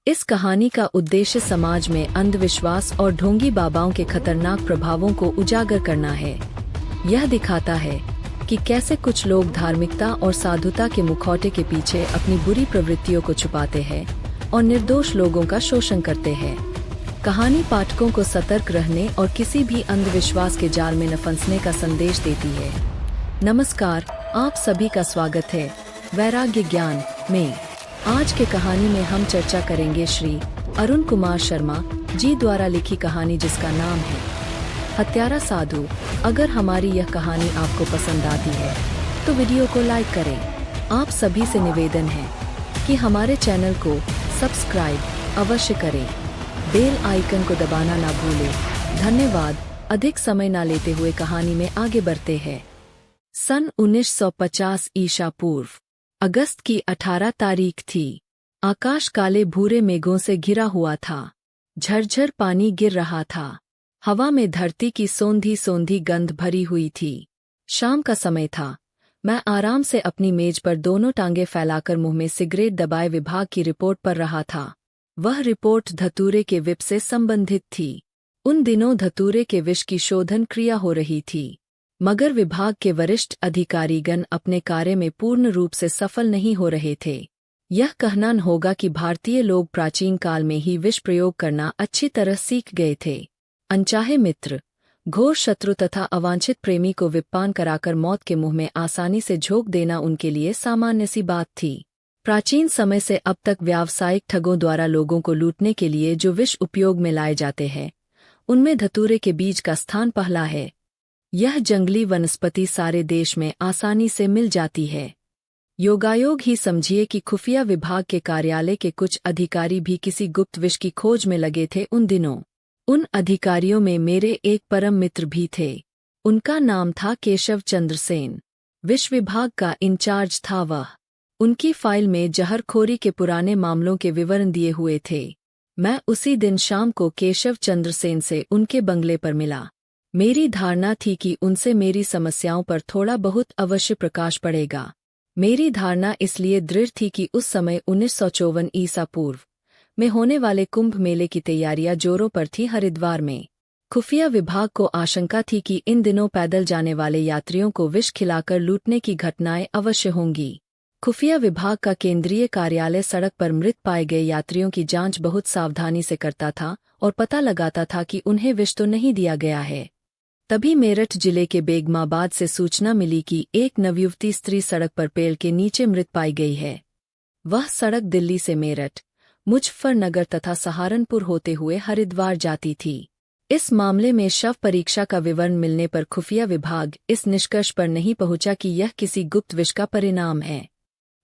इस कहानी का उद्देश्य समाज में अंधविश्वास और ढोंगी बाबाओं के खतरनाक प्रभावों को उजागर करना है। यह दिखाता है कि कैसे कुछ लोग धार्मिकता और साधुता के मुखौटे के पीछे अपनी बुरी प्रवृत्तियों को छुपाते हैं और निर्दोष लोगों का शोषण करते हैं। कहानी पाठकों को सतर्क रहने और किसी भी अंधविश्वास के जाल में न फंसने का संदेश देती है। नमस्कार, आप सभी का स्वागत है वैराग्य ज्ञान में। आज के कहानी में हम चर्चा करेंगे श्री अरुण कुमार शर्मा जी द्वारा लिखी कहानी जिसका नाम है हत्यारा साधु। अगर हमारी यह कहानी आपको पसंद आती है तो वीडियो को लाइक करें। आप सभी से निवेदन है कि हमारे चैनल को सब्सक्राइब अवश्य करें, बेल आइकन को दबाना ना भूलें। धन्यवाद। अधिक समय ना लेते हुए कहानी में आगे बढ़ते हैं। सन 1950 ईसा पूर्व अगस्त की 18 तारीख थी। आकाश काले भूरे मेघों से घिरा हुआ था। झरझर पानी गिर रहा था। हवा में धरती की सोंधी सोंधी गंध भरी हुई थी। शाम का समय था। मैं आराम से अपनी मेज पर दोनों टांगे फैलाकर मुंह में सिगरेट दबाए विभाग की रिपोर्ट पढ़ रहा था। वह रिपोर्ट धतूरे के विष से संबंधित थी। उन दिनों धतूरे के विष की शोधन क्रिया हो रही थी, मगर विभाग के वरिष्ठ अधिकारीगण अपने कार्य में पूर्ण रूप से सफल नहीं हो रहे थे। यह कहना न होगा कि भारतीय लोग प्राचीन काल में ही विष प्रयोग करना अच्छी तरह सीख गए थे। अनचाहे मित्र, घोर शत्रु तथा अवांछित प्रेमी को विप्पान कराकर मौत के मुंह में आसानी से झोंक देना उनके लिए सामान्य सी बात थी। प्राचीन समय से अब तक व्यावसायिक ठगों द्वारा लोगों को लूटने के लिए जो विष उपयोग में लाए जाते हैं, उनमें धतूरे के बीज का स्थान पहला है। यह जंगली वनस्पति सारे देश में आसानी से मिल जाती है। योगायोग ही समझिए कि खुफिया विभाग के कार्यालय के कुछ अधिकारी भी किसी गुप्त विष की खोज में लगे थे उन दिनों। उन अधिकारियों में मेरे एक परम मित्र भी थे। उनका नाम था केशव चंद्र सेन। विष विभाग का इंचार्ज था वह। उनकी फाइल में जहरखोरी के पुराने मामलों के विवरण दिए हुए थे। मैं उसी दिन शाम को केशव चंद्र सेन से उनके बंगले पर मिला। मेरी धारणा थी कि उनसे मेरी समस्याओं पर थोड़ा बहुत अवश्य प्रकाश पड़ेगा। मेरी धारणा इसलिए दृढ़ थी कि उस समय 1954 ईसा पूर्व में होने वाले कुंभ मेले की तैयारियां जोरों पर थी हरिद्वार में। खुफिया विभाग को आशंका थी कि इन दिनों पैदल जाने वाले यात्रियों को विष खिलाकर लूटने की घटनाएं अवश्य होंगी। खुफिया विभाग का केंद्रीय कार्यालय सड़क पर मृत पाए गए यात्रियों की जांच बहुत सावधानी से करता था और पता लगाता था कि उन्हें विष तो नहीं दिया गया है। तभी मेरठ जिले के बेगमाबाद से सूचना मिली कि एक नवयुवती स्त्री सड़क पर पेड़ के नीचे मृत पाई गई है। वह सड़क दिल्ली से मेरठ, मुजफ्फरनगर तथा सहारनपुर होते हुए हरिद्वार जाती थी। इस मामले में शव परीक्षा का विवरण मिलने पर खुफिया विभाग इस निष्कर्ष पर नहीं पहुंचा कि यह किसी गुप्त विष का परिणाम है।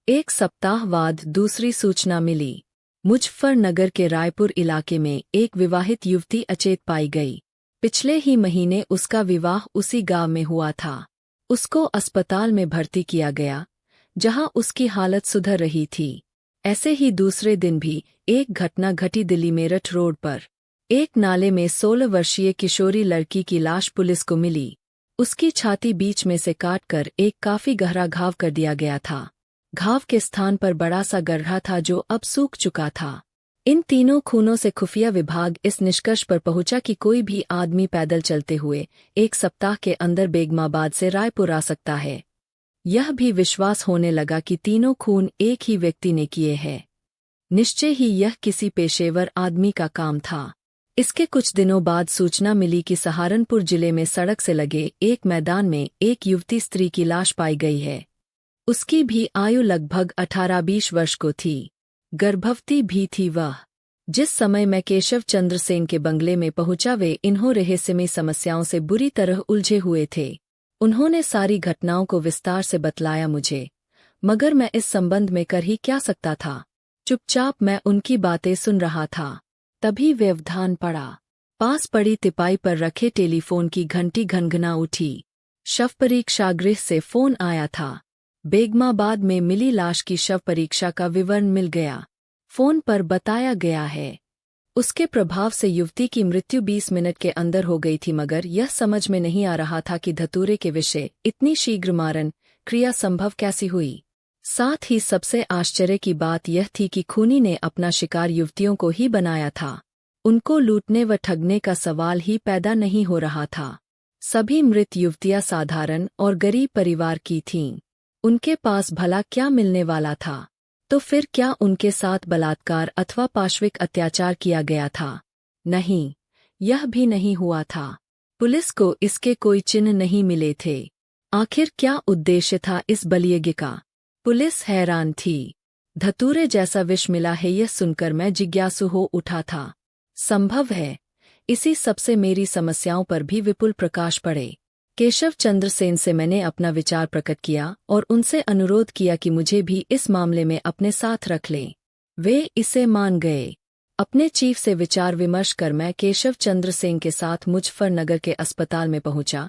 एक सप्ताह बाद दूसरी सूचना मिली। मुजफ्फरनगर के रायपुर इलाके में एक विवाहित युवती अचेत पाई गई। पिछले ही महीने उसका विवाह उसी गांव में हुआ था। उसको अस्पताल में भर्ती किया गया, जहां उसकी हालत सुधर रही थी। ऐसे ही दूसरे दिन भी एक घटना घटी दिल्ली मेरठ रोड पर। एक नाले में 16 वर्षीय किशोरी लड़की की लाश पुलिस को मिली। उसकी छाती बीच में से काटकर एक काफी गहरा घाव कर दिया गया था। घाव के स्थान पर बड़ा सा गड्ढा था जो अब सूख चुका था। इन तीनों खूनों से खुफिया विभाग इस निष्कर्ष पर पहुंचा कि कोई भी आदमी पैदल चलते हुए एक सप्ताह के अंदर बेगमाबाद से रायपुर आ सकता है। यह भी विश्वास होने लगा कि तीनों खून एक ही व्यक्ति ने किए हैं। निश्चय ही यह किसी पेशेवर आदमी का काम था। इसके कुछ दिनों बाद सूचना मिली कि सहारनपुर जिले में सड़क से लगे एक मैदान में एक युवती स्त्री की लाश पाई गई है। उसकी भी आयु लगभग 18-20 वर्ष को थी। गर्भवती भी थी वह। जिस समय मैं केशव चंद्र सेन के बंगले में पहुंचा वे इन्हों रहस्यमय समस्याओं से बुरी तरह उलझे हुए थे। उन्होंने सारी घटनाओं को विस्तार से बतलाया मुझे, मगर मैं इस संबंध में कर ही क्या सकता था। चुपचाप मैं उनकी बातें सुन रहा था। तभी व्यवधान पड़ा। पास पड़ी तिपाई पर रखे टेलीफोन की घंटी घनघना उठी। शव परीक्षागृह से फोन आया था। बेगमाबाद में मिली लाश की शव परीक्षा का विवरण मिल गया। फोन पर बताया गया है उसके प्रभाव से युवती की मृत्यु 20 मिनट के अंदर हो गई थी, मगर यह समझ में नहीं आ रहा था कि धतूरे के विषय इतनी शीघ्र मारण क्रिया संभव कैसी हुई। साथ ही सबसे आश्चर्य की बात यह थी कि खूनी ने अपना शिकार युवतियों को ही बनाया था। उनको लूटने व ठगने का सवाल ही पैदा नहीं हो रहा था। सभी मृत युवतियां साधारण और गरीब परिवार की थीं। उनके पास भला क्या मिलने वाला था? तो फिर क्या उनके साथ बलात्कार अथवा पाशविक अत्याचार किया गया था? नहीं, यह भी नहीं हुआ था। पुलिस को इसके कोई चिन्ह नहीं मिले थे। आखिर क्या उद्देश्य था इस बलियज्ञ का? पुलिस हैरान थी। धतूरे जैसा विष मिला है, यह सुनकर मैं जिज्ञासु हो उठा था। संभव है इसी सबसे मेरी समस्याओं पर भी विपुल प्रकाश पड़े। केशव चंद्र सेन से मैंने अपना विचार प्रकट किया और उनसे अनुरोध किया कि मुझे भी इस मामले में अपने साथ रख लें। वे इसे मान गए। अपने चीफ से विचार विमर्श कर मैं केशव चंद्र सेन के साथ मुजफ्फरनगर के अस्पताल में पहुंचा,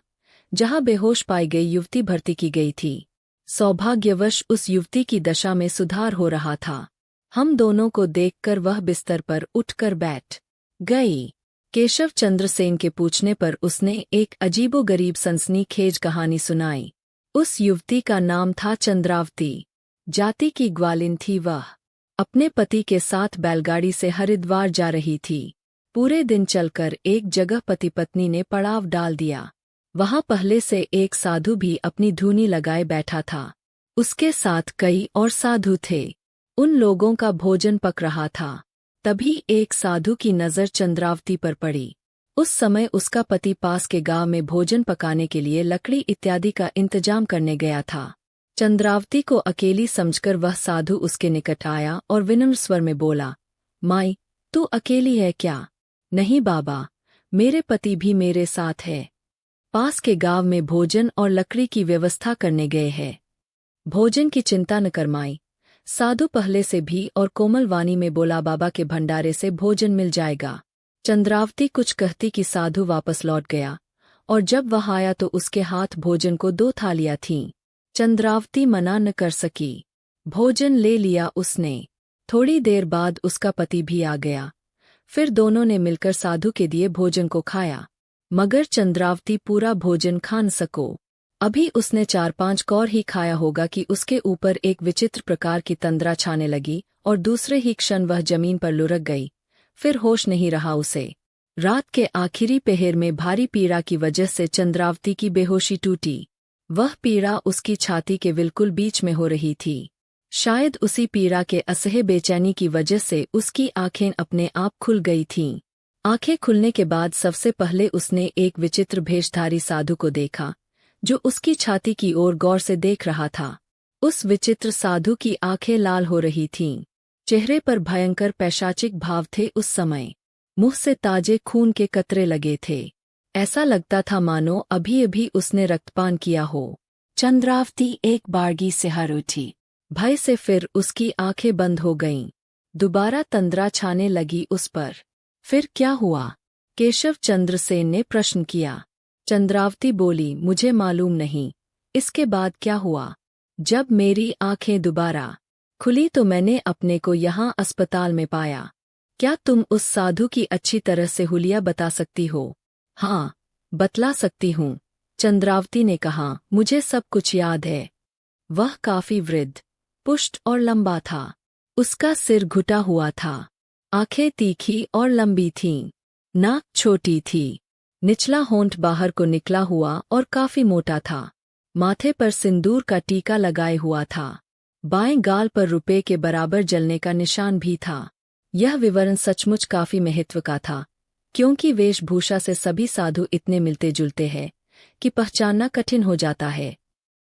जहां बेहोश पाई गई युवती भर्ती की गई थी। सौभाग्यवश उस युवती की दशा में सुधार हो रहा था। हम दोनों को देखकर वह बिस्तर पर उठकर बैठ गई। केशव चंद्र सेन के पूछने पर उसने एक अजीबोगरीब सनसनीखेज कहानी सुनाई। उस युवती का नाम था चंद्रावती। जाति की ग्वालिन थी वह। अपने पति के साथ बैलगाड़ी से हरिद्वार जा रही थी। पूरे दिन चलकर एक जगह पति पत्नी ने पड़ाव डाल दिया। वहां पहले से एक साधु भी अपनी धूनी लगाए बैठा था। उसके साथ कई और साधु थे। उन लोगों का भोजन पक रहा था। तभी एक साधु की नज़र चंद्रावती पर पड़ी। उस समय उसका पति पास के गांव में भोजन पकाने के लिए लकड़ी इत्यादि का इंतजाम करने गया था। चंद्रावती को अकेली समझकर वह साधु उसके निकट आया और विनम्र स्वर में बोला, माई, तू अकेली है क्या? नहीं बाबा, मेरे पति भी मेरे साथ है। पास के गांव में भोजन और लकड़ी की व्यवस्था करने गए हैं। भोजन की चिंता न कर माई, साधु पहले से भी और कोमल वाणी में बोला, बाबा के भंडारे से भोजन मिल जाएगा। चंद्रावती कुछ कहती कि साधु वापस लौट गया और जब वह आया तो उसके हाथ भोजन को 2 थालियां थीं। चंद्रावती मना न कर सकी। भोजन ले लिया उसने। थोड़ी देर बाद उसका पति भी आ गया। फिर दोनों ने मिलकर साधु के दिए भोजन को खाया, मगर चंद्रावती पूरा भोजन खा न सको। अभी उसने 4-5 कौर ही खाया होगा कि उसके ऊपर एक विचित्र प्रकार की तंद्रा छाने लगी और दूसरे ही क्षण वह जमीन पर लुढ़क गई। फिर होश नहीं रहा उसे। रात के आखिरी पहर में भारी पीड़ा की वजह से चंद्रावती की बेहोशी टूटी। वह पीड़ा उसकी छाती के बिल्कुल बीच में हो रही थी। शायद उसी पीड़ा के असह्य बेचैनी की वजह से उसकी आंखें अपने आप खुल गई थीं। आंखें खुलने के बाद सबसे पहले उसने एक विचित्र भेषधारी साधु को देखा, जो उसकी छाती की ओर गौर से देख रहा था। उस विचित्र साधु की आंखें लाल हो रही थीं। चेहरे पर भयंकर पैशाचिक भाव थे उस समय। मुंह से ताजे खून के कतरे लगे थे। ऐसा लगता था मानो अभी अभी उसने रक्तपान किया हो। चंद्रावती एक बारगी से हर उठी। भय से फिर उसकी आंखें बंद हो गईं। दोबारा तंद्रा छाने लगी उस पर। फिर क्या हुआ? केशव चंद्र सेन ने प्रश्न किया। चंद्रावती बोली, मुझे मालूम नहीं। इसके बाद क्या हुआ? जब मेरी आंखें दोबारा खुली तो मैंने अपने को यहाँ अस्पताल में पाया। क्या तुम उस साधु की अच्छी तरह से हुलिया बता सकती हो? हाँ, बतला सकती हूँ, चंद्रावती ने कहा। मुझे सब कुछ याद है। वह काफी वृद्ध, पुष्ट और लंबा था। उसका सिर घुटा हुआ था। आंखें तीखी और लंबी थीं। नाक छोटी थी। निचला होंठ बाहर को निकला हुआ और काफी मोटा था। माथे पर सिंदूर का टीका लगाए हुआ था। बाएं गाल पर रुपए के बराबर जलने का निशान भी था। यह विवरण सचमुच काफी महत्व का था, क्योंकि वेशभूषा से सभी साधु इतने मिलते जुलते हैं कि पहचानना कठिन हो जाता है।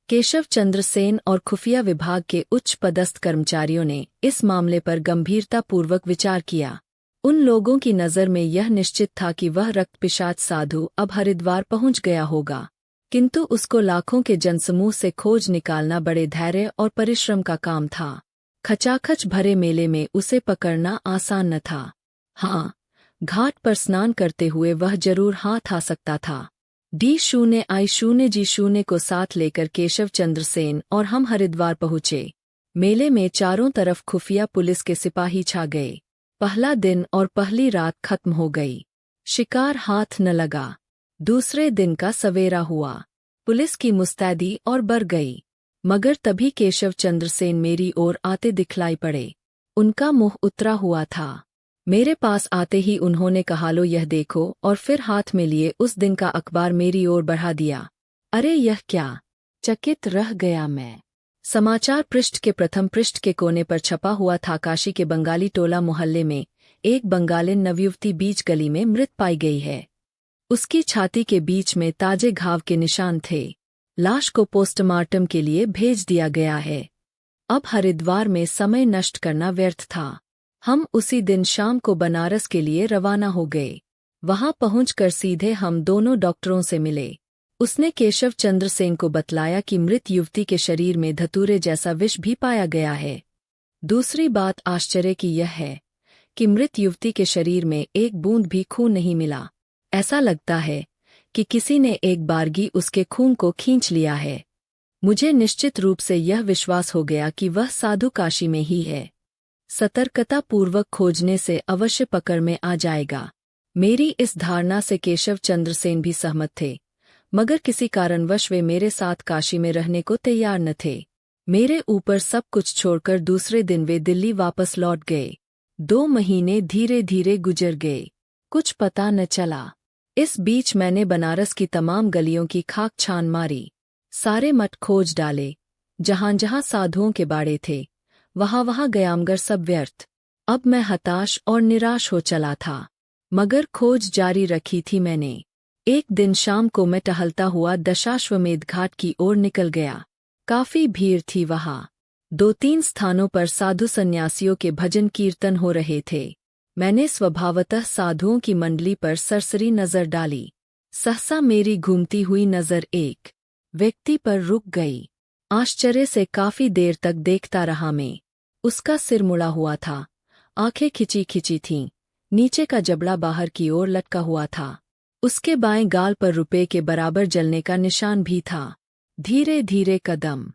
केशव चंद्र सेन और खुफिया विभाग के उच्च पदस्थ कर्मचारियों ने इस मामले पर गंभीरतापूर्वक विचार किया। उन लोगों की नज़र में यह निश्चित था कि वह रक्तपिशाच साधु अब हरिद्वार पहुंच गया होगा, किंतु उसको लाखों के जनसमूह से खोज निकालना बड़े धैर्य और परिश्रम का काम था। खचाखच भरे मेले में उसे पकड़ना आसान न था। हाँ, घाट पर स्नान करते हुए वह जरूर हाथ आ सकता था। D0I0G0 को साथ लेकर केशव चंद्र सेन और हम हरिद्वार पहुँचे। मेले में चारों तरफ खुफिया पुलिस के सिपाही छा गए। पहला दिन और पहली रात खत्म हो गई। शिकार हाथ न लगा। दूसरे दिन का सवेरा हुआ। पुलिस की मुस्तैदी और बढ़ गई। मगर तभी केशव चंद्र सेन मेरी ओर आते दिखलाई पड़े। उनका मुंह उतरा हुआ था। मेरे पास आते ही उन्होंने कहा, लो यह देखो, और फिर हाथ में लिए उस दिन का अखबार मेरी ओर बढ़ा दिया। अरे यह क्या? चकित रह गया मैं। समाचार पृष्ठ के प्रथम पृष्ठ के कोने पर छपा हुआ था, काशी के बंगाली टोला मोहल्ले में एक बंगालिन नवयुवती बीच गली में मृत पाई गई है। उसकी छाती के बीच में ताजे घाव के निशान थे। लाश को पोस्टमार्टम के लिए भेज दिया गया है। अब हरिद्वार में समय नष्ट करना व्यर्थ था। हम उसी दिन शाम को बनारस के लिए रवाना हो गए। वहां पहुंचकर सीधे हम दोनों डॉक्टरों से मिले। उसने केशव चंद्र सेन को बतलाया कि मृत युवती के शरीर में धतूरे जैसा विष भी पाया गया है। दूसरी बात आश्चर्य की यह है कि मृत युवती के शरीर में एक बूंद भी खून नहीं मिला। ऐसा लगता है कि किसी ने एक बारगी उसके खून को खींच लिया है। मुझे निश्चित रूप से यह विश्वास हो गया कि वह साधु काशी में ही है। सतर्कतापूर्वक खोजने से अवश्य पकड़ में आ जाएगा। मेरी इस धारणा से केशव चंद्र सेन भी सहमत थे, मगर किसी कारणवश वे मेरे साथ काशी में रहने को तैयार न थे। मेरे ऊपर सब कुछ छोड़कर दूसरे दिन वे दिल्ली वापस लौट गए। 2 महीने धीरे धीरे गुजर गए, कुछ पता न चला। इस बीच मैंने बनारस की तमाम गलियों की खाक छान मारी, सारे मठ खोज डाले। जहां जहां साधुओं के बाड़े थे वहां वहां गया, मगर सब व्यर्थ। अब मैं हताश और निराश हो चला था, मगर खोज जारी रखी थी मैंने। एक दिन शाम को मैं टहलता हुआ दशाश्वमेध घाट की ओर निकल गया। काफी भीड़ थी वहां। 2-3 स्थानों पर साधु सन्यासियों के भजन कीर्तन हो रहे थे। मैंने स्वभावतः साधुओं की मंडली पर सरसरी नजर डाली। सहसा मेरी घूमती हुई नजर एक व्यक्ति पर रुक गई। आश्चर्य से काफी देर तक देखता रहा मैं। उसका सिर मुड़ा हुआ था, आंखें खिंची खिंची थीं, नीचे का जबड़ा बाहर की ओर लटका हुआ था। उसके बाएं गाल पर रुपए के बराबर जलने का निशान भी था। धीरे धीरे कदम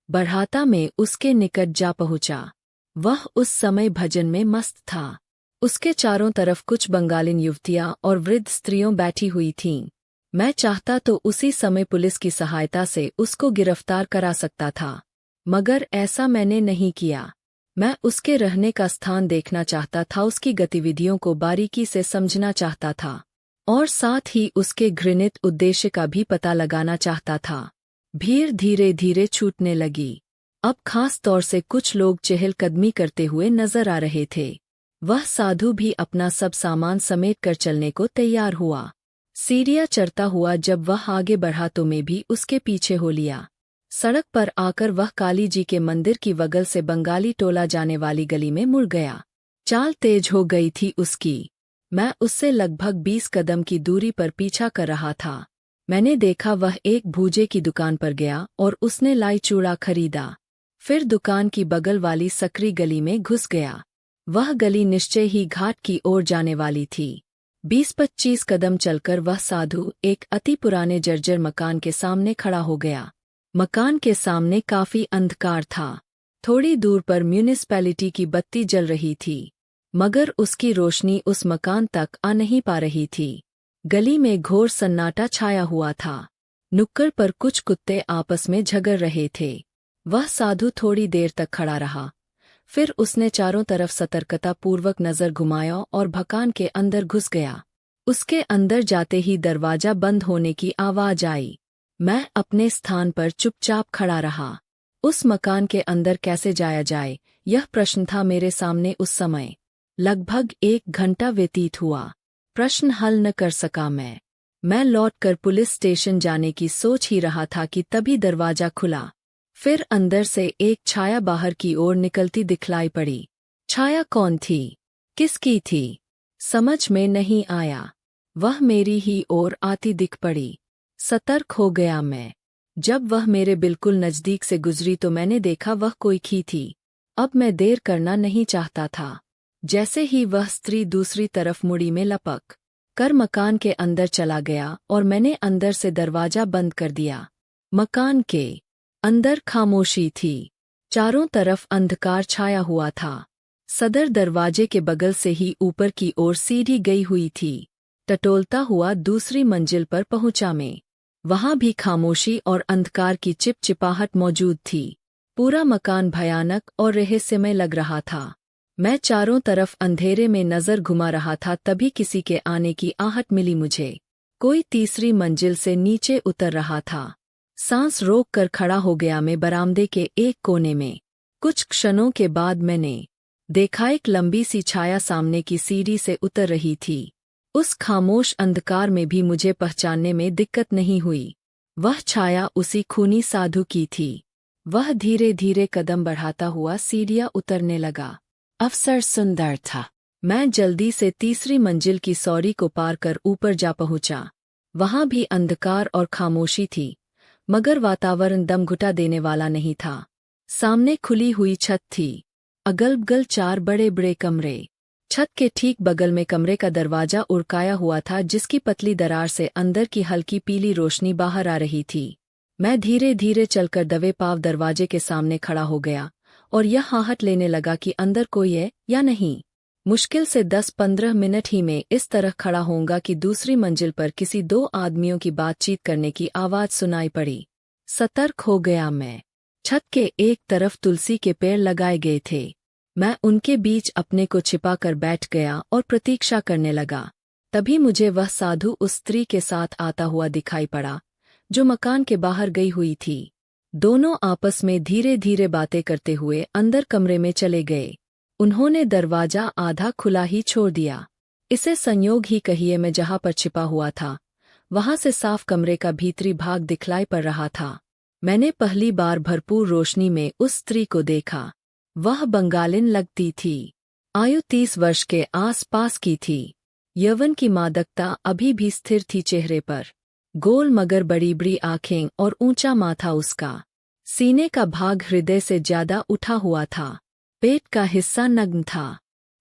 बढ़ाता मैं उसके निकट जा पहुंचा। वह उस समय भजन में मस्त था। उसके चारों तरफ कुछ बंगालिन युवतियां और वृद्ध स्त्रियों बैठी हुई थीं। मैं चाहता तो उसी समय पुलिस की सहायता से उसको गिरफ्तार करा सकता था, मगर ऐसा मैंने नहीं किया। मैं उसके रहने का स्थान देखना चाहता था, उसकी गतिविधियों को बारीकी से समझना चाहता था, और साथ ही उसके घृणित उद्देश्य का भी पता लगाना चाहता था। भीड़ धीरे धीरे छूटने लगी। अब खास तौर से कुछ लोग चहलकदमी करते हुए नजर आ रहे थे। वह साधु भी अपना सब सामान समेट कर चलने को तैयार हुआ। सीढ़ियां चढ़ता हुआ जब वह आगे बढ़ा तो मैं भी उसके पीछे हो लिया। सड़क पर आकर वह काली जी के मंदिर की बगल से बंगाली टोला जाने वाली गली में मुड़ गया। चाल तेज हो गई थी उसकी। मैं उससे लगभग 20 कदम की दूरी पर पीछा कर रहा था। मैंने देखा वह एक भूजे की दुकान पर गया और उसने लाई चूड़ा खरीदा। फिर दुकान की बगल वाली सकरी गली में घुस गया। वह गली निश्चय ही घाट की ओर जाने वाली थी। 20-25 कदम चलकर वह साधु एक अति पुराने जर्जर मकान के सामने खड़ा हो गया। मकान के सामने काफी अंधकार था। थोड़ी दूर पर म्यूनिसिपैलिटी की बत्ती जल रही थी, मगर उसकी रोशनी उस मकान तक आ नहीं पा रही थी। गली में घोर सन्नाटा छाया हुआ था। नुक्कड़ पर कुछ कुत्ते आपस में झगड़ रहे थे। वह साधु थोड़ी देर तक खड़ा रहा, फिर उसने चारों तरफ सतर्कतापूर्वक नजर घुमाया और मकान के अंदर घुस गया। उसके अंदर जाते ही दरवाजा बंद होने की आवाज आई। मैं अपने स्थान पर चुपचाप खड़ा रहा। उस मकान के अंदर कैसे जाया जाए, यह प्रश्न था मेरे सामने उस समय। लगभग 1 घंटा व्यतीत हुआ। प्रश्न हल न कर सका मैं लौटकर पुलिस स्टेशन जाने की सोच ही रहा था कि तभी दरवाजा खुला। फिर अंदर से एक छाया बाहर की ओर निकलती दिखलाई पड़ी। छाया कौन थी, किसकी थी, समझ में नहीं आया। वह मेरी ही ओर आती दिख पड़ी। सतर्क हो गया मैं। जब वह मेरे बिल्कुल नजदीक से गुजरी तो मैंने देखा वह कोई की थी। अब मैं देर करना नहीं चाहता था। जैसे ही वह स्त्री दूसरी तरफ मुड़ी में लपक कर मकान के अंदर चला गया और मैंने अंदर से दरवाजा बंद कर दिया। मकान के अंदर खामोशी थी। चारों तरफ अंधकार छाया हुआ था। सदर दरवाजे के बगल से ही ऊपर की ओर सीढ़ी गई हुई थी। टटोलता हुआ दूसरी मंजिल पर पहुंचा मैं। वहां भी खामोशी और अंधकार की चिपचिपाहट मौजूद थी। पूरा मकान भयानक और रहस्यमय लग रहा था। मैं चारों तरफ अंधेरे में नजर घुमा रहा था, तभी किसी के आने की आहट मिली मुझे। कोई तीसरी मंजिल से नीचे उतर रहा था। सांस रोक कर खड़ा हो गया मैं बरामदे के एक कोने में। कुछ क्षणों के बाद मैंने देखा एक लंबी सी छाया सामने की सीढ़ी से उतर रही थी। उस खामोश अंधकार में भी मुझे पहचानने में दिक्कत नहीं हुई। वह छाया उसी खूनी साधु की थी। वह धीरे धीरे कदम बढ़ाता हुआ सीढ़ियां उतरने लगा। अवसर सुंदर था। मैं जल्दी से तीसरी मंजिल की सीढ़ी को पार कर ऊपर जा पहुंचा। वहां भी अंधकार और खामोशी थी, मगर वातावरण दम घुटा देने वाला नहीं था। सामने खुली हुई छत थी, अगल बगल 4 बड़े बड़े कमरे। छत के ठीक बगल में कमरे का दरवाजा उड़काया हुआ था, जिसकी पतली दरार से अंदर की हल्की पीली रोशनी बाहर आ रही थी। मैं धीरे धीरे चलकर दबे पांव दरवाजे के सामने खड़ा हो गया और यह आहट लेने लगा कि अंदर कोई है या नहीं। मुश्किल से 10-15 मिनट ही में इस तरह खड़ा होऊंगा कि दूसरी मंजिल पर किसी 2 आदमियों की बातचीत करने की आवाज सुनाई पड़ी। सतर्क हो गया मैं। छत के एक तरफ तुलसी के पेड़ लगाए गए थे। मैं उनके बीच अपने को छिपा कर बैठ गया और प्रतीक्षा करने लगा। तभी मुझे वह साधु उस स्त्री के साथ आता हुआ दिखाई पड़ा, जो मकान के बाहर गई हुई थी। दोनों आपस में धीरे धीरे बातें करते हुए अंदर कमरे में चले गए। उन्होंने दरवाजा आधा खुला ही छोड़ दिया। इसे संयोग ही कहिए, मैं जहां पर छिपा हुआ था वहां से साफ कमरे का भीतरी भाग दिखलाई पड़ रहा था। मैंने पहली बार भरपूर रोशनी में उस स्त्री को देखा। वह बंगालिन लगती थी। आयु 30 वर्ष के आस-पास की थी। यौवन की मादकता अभी भी स्थिर थी चेहरे पर। गोल मगर बड़ी बड़ी आंखें और ऊंचा माथा उसका। सीने का भाग हृदय से ज्यादा उठा हुआ था। पेट का हिस्सा नग्न था।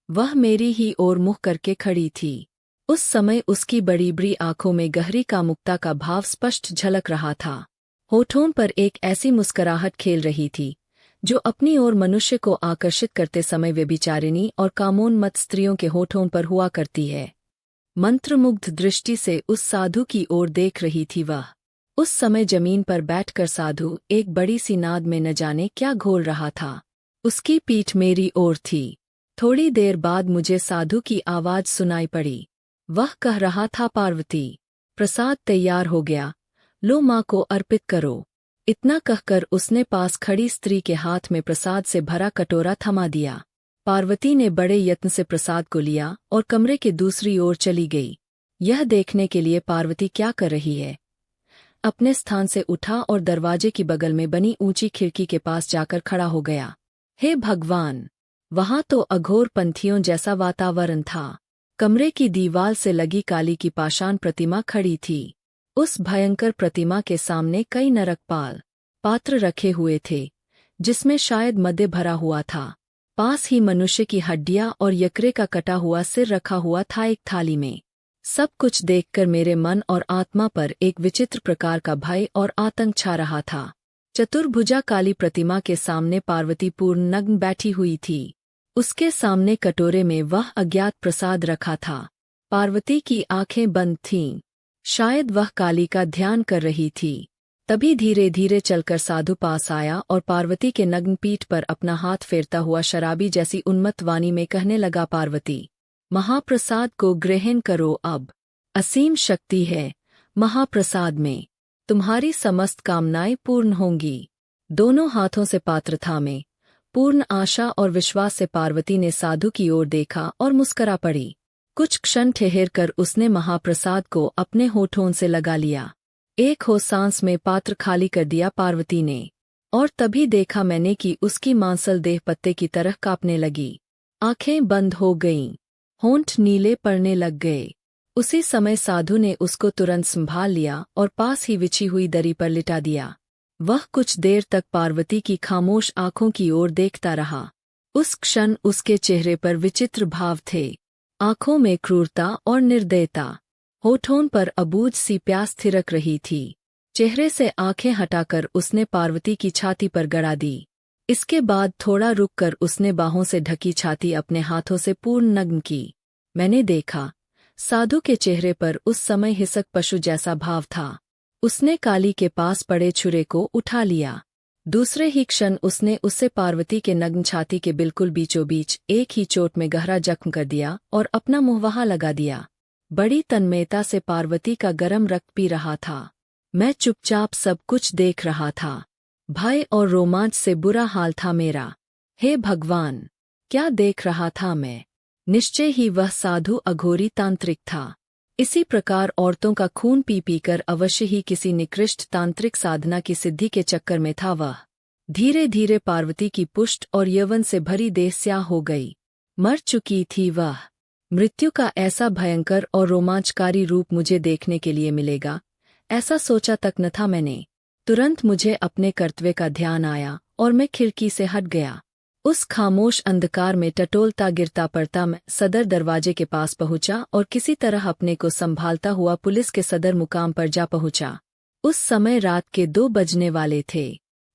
वह मेरी ही ओर मुँह करके खड़ी थी। उस समय उसकी बड़ी बड़ी आंखों में गहरी कामुकता का भाव स्पष्ट झलक रहा था। होठों पर एक ऐसी मुस्कुराहट खेल रही थी जो अपनी ओर मनुष्य को आकर्षित करते समय व्यभिचारिणी और कामोन्मत्त स्त्रियों के होठों पर हुआ करती है। मंत्रमुग्ध दृष्टि से उस साधु की ओर देख रही थी वह। उस समय जमीन पर बैठकर साधु एक बड़ी सी नाद में न जाने क्या घोल रहा था। उसकी पीठ मेरी ओर थी। थोड़ी देर बाद मुझे साधु की आवाज सुनाई पड़ी। वह कह रहा था, पार्वती, प्रसाद तैयार हो गया, लो माँ को अर्पित करो। इतना कहकर उसने पास खड़ी स्त्री के हाथ में प्रसाद से भरा कटोरा थमा दिया। पार्वती ने बड़े यत्न से प्रसाद को लिया और कमरे के दूसरी ओर चली गई। यह देखने के लिए पार्वती क्या कर रही है। अपने स्थान से उठा और दरवाजे की बगल में बनी ऊंची खिड़की के पास जाकर खड़ा हो गया। हे भगवान! वहां तो अघोर पंथियों जैसा वातावरण था। कमरे की दीवार से लगी काली की पाषाण प्रतिमा खड़ी थी। उस भयंकर प्रतिमा के सामने कई नरकपाल पात्र रखे हुए थे, जिसमें शायद मद्य भरा हुआ था। पास ही मनुष्य की हड्डियां और यकृ का कटा हुआ सिर रखा हुआ था एक थाली में। सब कुछ देखकर मेरे मन और आत्मा पर एक विचित्र प्रकार का भय और आतंक छा रहा था। चतुर्भुजा काली प्रतिमा के सामने पार्वती पूर्ण नग्न बैठी हुई थी। उसके सामने कटोरे में वह अज्ञात प्रसाद रखा था। पार्वती की आंखें बंद थीं। शायद वह काली का ध्यान कर रही थी। तभी धीरे धीरे चलकर साधु पास आया और पार्वती के नग्न पीठ पर अपना हाथ फेरता हुआ शराबी जैसी उन्मत्त वाणी में कहने लगा, पार्वती, महाप्रसाद को ग्रहण करो अब। असीम शक्ति है महाप्रसाद में। तुम्हारी समस्त कामनाएं पूर्ण होंगी। दोनों हाथों से पात्र थामे, पूर्ण आशा और विश्वास से पार्वती ने साधु की ओर देखा और मुस्करा पड़ी। कुछ क्षण ठहर कर उसने महाप्रसाद को अपने होठों से लगा लिया। एक हो सांस में पात्र खाली कर दिया पार्वती ने, और तभी देखा मैंने कि उसकी मांसल देह पत्ते की तरह कांपने लगी। आंखें बंद हो गईं, होंठ नीले पड़ने लग गए। उसी समय साधु ने उसको तुरंत संभाल लिया और पास ही बिछी हुई दरी पर लिटा दिया। वह कुछ देर तक पार्वती की खामोश आंखों की ओर देखता रहा। उस क्षण उसके चेहरे पर विचित्र भाव थे, आंखों में क्रूरता और निर्दयता। होठों पर अबूझ सी प्यास थिरक रही थी। चेहरे से आंखें हटाकर उसने पार्वती की छाती पर गड़ा दी। इसके बाद थोड़ा रुककर उसने बाहों से ढकी छाती अपने हाथों से पूर्ण नग्न की। मैंने देखा, साधु के चेहरे पर उस समय हिंसक पशु जैसा भाव था। उसने काली के पास पड़े छुरे को उठा लिया। दूसरे ही क्षण उसने उससे पार्वती के नग्न छाती के बिल्कुल बीचों बीच एक ही चोट में गहरा जख्म कर दिया और अपना मुंह वहां लगा दिया। बड़ी तन्मयता से पार्वती का गर्म रक्त पी रहा था। मैं चुपचाप सब कुछ देख रहा था। भय और रोमांच से बुरा हाल था मेरा। हे भगवान, क्या देख रहा था मैं? निश्चय ही वह साधु अघोरी तांत्रिक था। इसी प्रकार औरतों का खून पी पीकर अवश्य ही किसी निकृष्ट तांत्रिक साधना की सिद्धि के चक्कर में था वह। धीरे धीरे पार्वती की पुष्ट और यौवन से भरी देह स्याह हो गई। मर चुकी थी वह। मृत्यु का ऐसा भयंकर और रोमांचकारी रूप मुझे देखने के लिए मिलेगा, ऐसा सोचा तक न था मैंने। तुरंत मुझे अपने कर्तव्य का ध्यान आया और मैं खिड़की से हट गया। उस खामोश अंधकार में टटोलता गिरता पड़ता मैं सदर दरवाजे के पास पहुंचा और किसी तरह अपने को संभालता हुआ पुलिस के सदर मुकाम पर जा पहुंचा। उस समय रात के 2 बजने वाले थे।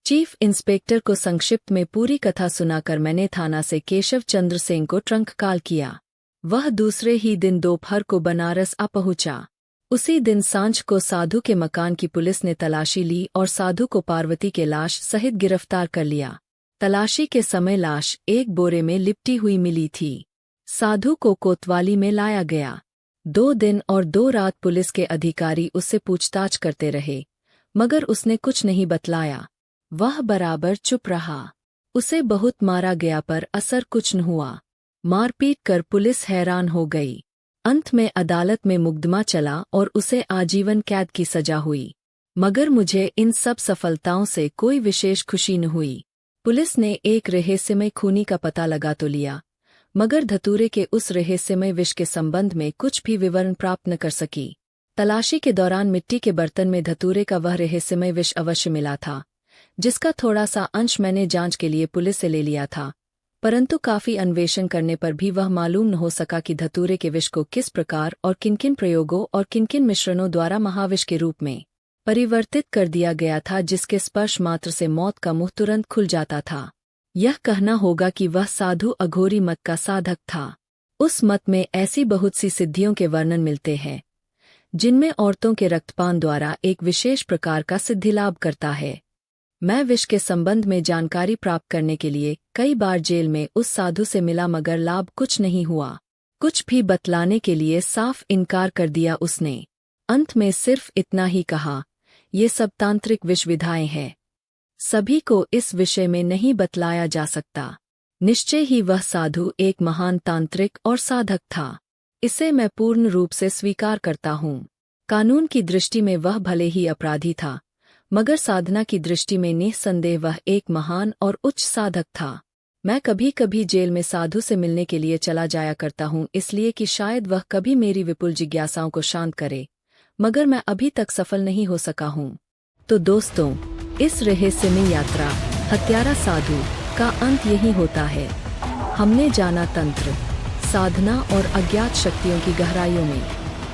चीफ इंस्पेक्टर को संक्षिप्त में पूरी कथा सुनाकर मैंने थाना से केशव चंद्र सिंह को ट्रंक कॉल किया। वह दूसरे ही दिन दोपहर को बनारस आ पहुंचा। उसी दिन सांझ को साधु के मकान की पुलिस ने तलाशी ली और साधु को पार्वती के लाश सहित गिरफ्तार कर लिया। तलाशी के समय लाश एक बोरे में लिपटी हुई मिली थी। साधु को कोतवाली में लाया गया। 2 दिन और 2 रात पुलिस के अधिकारी उससे पूछताछ करते रहे, मगर उसने कुछ नहीं बतलाया। वह बराबर चुप रहा। उसे बहुत मारा गया पर असर कुछ न हुआ। मारपीट कर पुलिस हैरान हो गई। अंत में अदालत में मुकदमा चला और उसे आजीवन कैद की सजा हुई। मगर मुझे इन सब सफलताओं से कोई विशेष खुशी न हुई। पुलिस ने एक रहस्यमय खूनी का पता लगा तो लिया, मगर धतूरे के उस रहस्यमय विष के संबंध में कुछ भी विवरण प्राप्त न कर सकी। तलाशी के दौरान मिट्टी के बर्तन में धतूरे का वह रहस्यमय विष अवश्य मिला था, जिसका थोड़ा सा अंश मैंने जांच के लिए पुलिस से ले लिया था, परंतु काफी अन्वेषण करने पर भी वह मालूम न हो सका कि धतूरे के विष को किस प्रकार और किन-किन प्रयोगों और किन-किन मिश्रणों द्वारा महाविष के रूप में परिवर्तित कर दिया गया था, जिसके स्पर्श मात्र से मौत का मुंह तुरंत खुल जाता था। यह कहना होगा कि वह साधु अघोरी मत का साधक था। उस मत में ऐसी बहुत सी सिद्धियों के वर्णन मिलते हैं, जिनमें औरतों के रक्तपान द्वारा एक विशेष प्रकार का सिद्धिलाभ करता है। मैं विष के संबंध में जानकारी प्राप्त करने के लिए कई बार जेल में उस साधु से मिला, मगर लाभ कुछ नहीं हुआ। कुछ भी बतलाने के लिए साफ इनकार कर दिया उसने। अंत में सिर्फ इतना ही कहा, ये सब तांत्रिक विषविधाएं हैं, सभी को इस विषय में नहीं बतलाया जा सकता। निश्चय ही वह साधु एक महान तांत्रिक और साधक था। इसे मैं पूर्ण रूप से स्वीकार करता हूँ। कानून की दृष्टि में वह भले ही अपराधी था, मगर साधना की दृष्टि में निस्संदेह वह एक महान और उच्च साधक था। मैं कभी कभी जेल में साधु से मिलने के लिए चला जाया करता हूँ, इसलिए कि शायद वह कभी मेरी विपुल जिज्ञासाओं को शांत करे, मगर मैं अभी तक सफल नहीं हो सका हूँ। तो दोस्तों, इस रहस्यमय यात्रा हत्यारा साधु का अंत यही होता है। हमने जाना तंत्र, साधना और अज्ञात शक्तियों की गहराइयों में।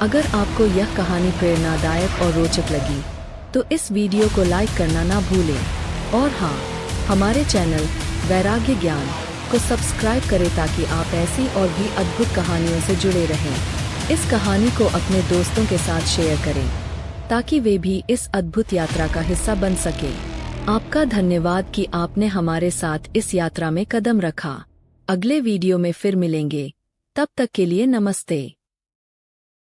अगर आपको यह कहानी प्रेरणादायक और रोचक लगी तो इस वीडियो को लाइक करना ना भूलें, और हाँ, हमारे चैनल वैराग्य ज्ञान को सब्सक्राइब करें ताकि आप ऐसी और भी अद्भुत कहानियों से जुड़े रहें। इस कहानी को अपने दोस्तों के साथ शेयर करें ताकि वे भी इस अद्भुत यात्रा का हिस्सा बन सके। आपका धन्यवाद कि आपने हमारे साथ इस यात्रा में कदम रखा। अगले वीडियो में फिर मिलेंगे, तब तक के लिए नमस्ते।